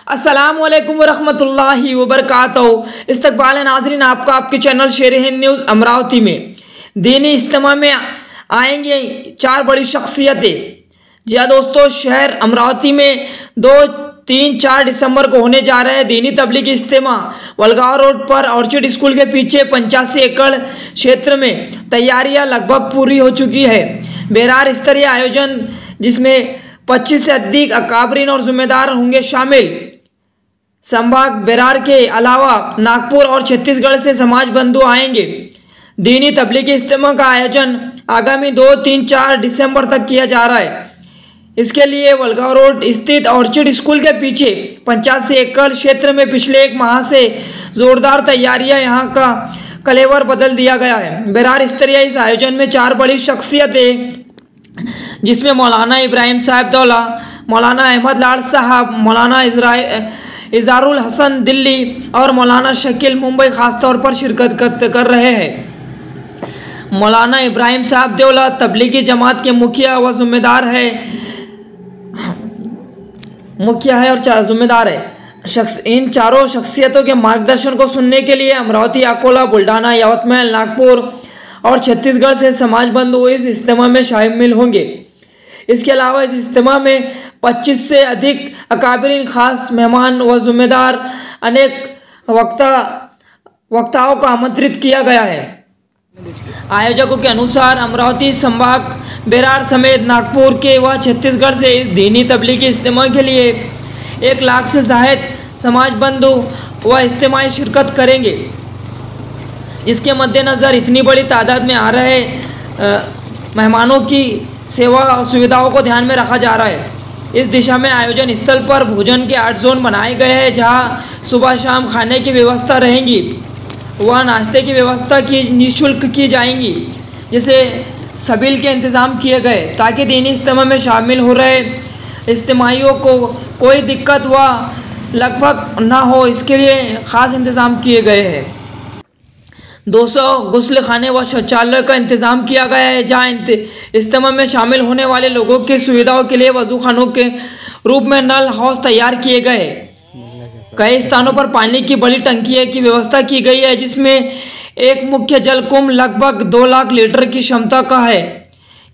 अस्सलामुअलैकुम वरहमतुल्लाहि वबरकातुहू। इस्तकबाल नाज़रीन, आपका आपके चैनल शेर हिंद न्यूज़ अमरावती में दीनी इज्तिमा में आएंगे 4 बड़ी शख्सियतें। जी हाँ दोस्तों, शहर अमरावती में 2, 3, 4 दिसंबर को होने जा रहे हैं दीनी तबलीगी इज्तिमा। वलगांव रोड पर ऑर्चिड स्कूल के पीछे 85 एकड़ क्षेत्र में तैयारियां लगभग पूरी हो चुकी है। बेरार स्तरीय आयोजन जिसमें 25 से अधिक अकाबरीन और जिम्मेदार होंगे शामिल। संभाग बेरार के अलावा नागपुर और छत्तीसगढ़ से समाज बंधु आएंगे। दीनी तबलीगी इज्तिमा का आयोजन आगामी 2, 3, 4 दिसंबर तक किया जा रहा है। इसके लिए वलगांव रोड स्थित ऑर्चिड स्कूल के पीछे 85 एकड़ क्षेत्र में पिछले 1 माह से जोरदार तैयारियां यहाँ का कलेवर बदल दिया गया है। बेरार स्तरीय इस आयोजन में 4 बड़ी शख्सियतें जिसमें मौलाना इब्राहिम साहब दौला, मौलाना अहमद लाड साहब, मौलाना इजारुल हसन दिल्ली और मौलाना शकील मुंबई खास तौर पर शिरकत कर रहे हैं। मौलाना इब्राहिम साहब दौला तबलीगी जमात के मुखिया व जिम्मेदार है और जिम्मेदार है। इन चारों शख्सियतों के मार्गदर्शन को सुनने के लिए अमरावती, अकोला, बुल्ढाना, यवतमाल, नागपुर और छत्तीसगढ़ से समाज बंधु इस इज्तिमा में शामिल होंगे। इसके अलावा इस इज्तिमा में 25 से अधिक अकाबरीन, खास मेहमान व जिम्मेदार, अनेक वक्ताओं को आमंत्रित किया गया है। आयोजकों के अनुसार अमरावती संभाग, बेरार समेत नागपुर के व छत्तीसगढ़ से इस दीनी तबलीगी इज्तिमा के लिए 1 लाख से ज़ायद समाज बंधु व इज्तिमाई शिरकत करेंगे। इसके मद्देनज़र इतनी बड़ी तादाद में आ रहे मेहमानों की सेवा और सुविधाओं को ध्यान में रखा जा रहा है। इस दिशा में आयोजन स्थल पर भोजन के 8 जोन बनाए गए हैं, जहां सुबह शाम खाने की व्यवस्था रहेंगी व नाश्ते की व्यवस्था की निःशुल्क की जाएंगी, जिसे सबील के इंतज़ाम किए गए ताकि दीनी इज्तिमा में शामिल हो रहे इज्तिमाइयों को कोई दिक्कत व लगभग ना हो, इसके लिए ख़ास इंतज़ाम किए गए हैं। 200 गुस्ल खाने व शौचालय का इंतज़ाम किया गया है, जहाँ इज्तिमा में शामिल होने वाले लोगों की सुविधाओं के लिए वजू खानों के रूप में नल हाउस तैयार किए गए। कई स्थानों पर पानी की बड़ी टंकी की व्यवस्था की गई है, जिसमें एक मुख्य जलकुंभ लगभग 2 लाख लीटर की क्षमता का है।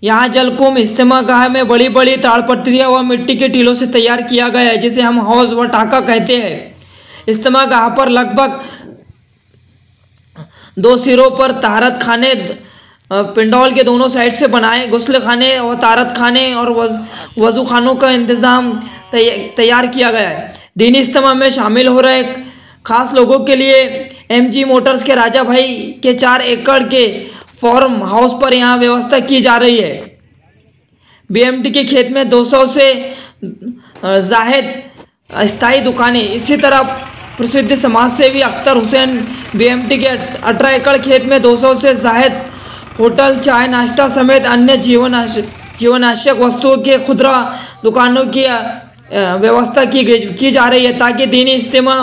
यहाँ जलकुंभ इज्तिमा गाह में बड़ी बड़ी ताड़पत्रियाँ व मिट्टी के टीलों से तैयार किया गया है, जिसे हम हौज व टाका कहते हैं। इज्तिमा गाह पर लगभग 2 सिरों पर तारत खाने पिंडौल के दोनों साइड से बनाए गुस्ल खाने और तारत खाने और वजू खानों का इंतज़ाम तैयार किया गया है। दीनी इज्तिमा में शामिल हो रहे खास लोगों के लिए MG मोटर्स के राजा भाई के 4 एकड़ के फार्म हाउस पर यहाँ व्यवस्था की जा रही है। BMT के खेत में 200 से ज़ायद स्थायी दुकानें। इसी तरह प्रसिद्ध समाज सेवी अख्तर हुसैन BMT के 18 एकड़ खेत में 200 से ज़ायद होटल, चाय नाश्ता समेत अन्य जीवनावश्यक वस्तुओं के खुदरा दुकानों की व्यवस्था की जा रही है, ताकि दीनी इज्तिमा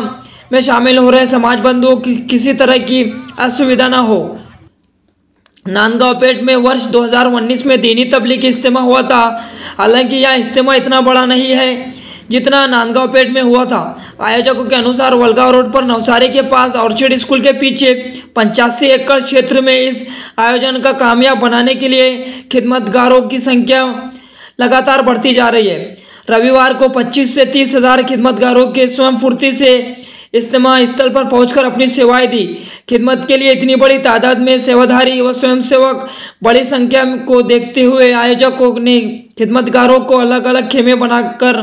में शामिल हो रहे समाज बंधुओं की किसी तरह की असुविधा न हो। नांदगांव पेट में वर्ष 2019 में दीनी तबलीगी इज्तिमा हुआ था। हालांकि यह इज्तिमा इतना बड़ा नहीं है जितना नांदगांव पेट में हुआ था। आयोजकों के अनुसार वलगांव रोड पर नवसारी के पास ऑर्चिड स्कूल के पीछे 85 एकड़ क्षेत्र में इस आयोजन का कामयाब बनाने के लिए खिदमतगारों की संख्या लगातार बढ़ती जा रही है। रविवार को 25 से 30 हज़ार खिदमतगारों के स्वयं फुर्ती से इज्तिमा स्थल पर पहुंचकर अपनी सेवाएं दी। खिदमत के लिए इतनी बड़ी तादाद में सेवाधारी व स्वयंसेवक बड़ी संख्या को देखते हुए आयोजकों ने खिदमतगारों को अलग अलग खेमे बनाकर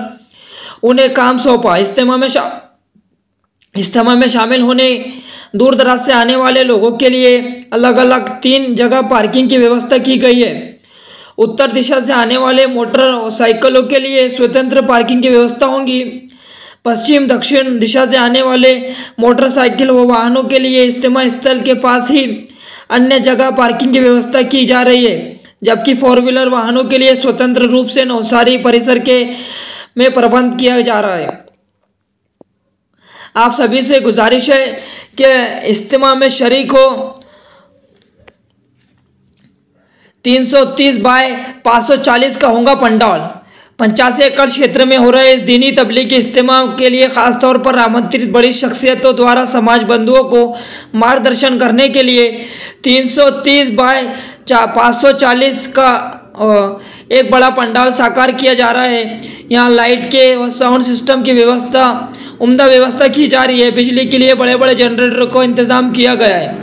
उन्हें काम सौंपा। इज्तिमा में शामिल होने दूर दराज से आने वाले लोगों के लिए अलग अलग 3 जगह पार्किंग की व्यवस्था की गई है। उत्तर दिशा से आने वाले मोटरसाइकिलों के लिए स्वतंत्र पार्किंग की व्यवस्था होगी। पश्चिम दक्षिण दिशा से आने वाले मोटरसाइकिल व वाहनों के लिए इज्तिमा स्थल के पास ही अन्य जगह पार्किंग की व्यवस्था की जा रही है, जबकि 4 व्हीलर वाहनों के लिए स्वतंत्र रूप से नवसारी परिसर में प्रबंध किया जा रहा है। आप सभी से गुजारिश है कि इज्तिमा में शरीक हो। 330 बाय 540 का होगा पंडाल। 85 एकड़ क्षेत्र में हो रहे इस दीनी तबलीगी इज्तिमा के लिए खास तौर पर आमंत्रित बड़ी शख्सियतों द्वारा समाज बंधुओं को मार्गदर्शन करने के लिए 330 बाय 540 का एक बड़ा पंडाल साकार किया जा रहा है। यहाँ लाइट के और साउंड सिस्टम की व्यवस्था, उम्दा व्यवस्था की जा रही है। बिजली के लिए बड़े बड़े जनरेटर को इंतज़ाम किया गया है।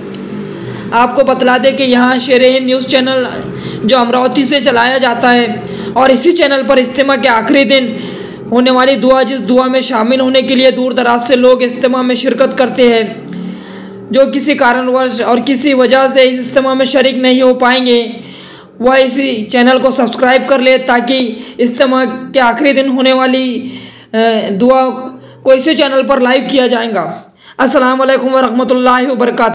आपको बतला दें कि यहाँ शेर-ए-हिंद न्यूज़ चैनल जो अमरावती से चलाया जाता है, और इसी चैनल पर इज्तिमा के आखिरी दिन होने वाली दुआ, जिस दुआ में शामिल होने के लिए दूर दराज से लोग इज्तिमा में शिरकत करते हैं, जो किसी कारणवश और किसी वजह से इस इज्तिमा में शरीक नहीं हो पाएंगे, वह इसी चैनल को सब्सक्राइब कर ले ताकि इज्तिमा के आखिरी दिन होने वाली दुआ को इसी चैनल पर लाइव किया जाएगा। अस्सलाम वालेकुम व रहमतुल्लाहि व बरकातहू।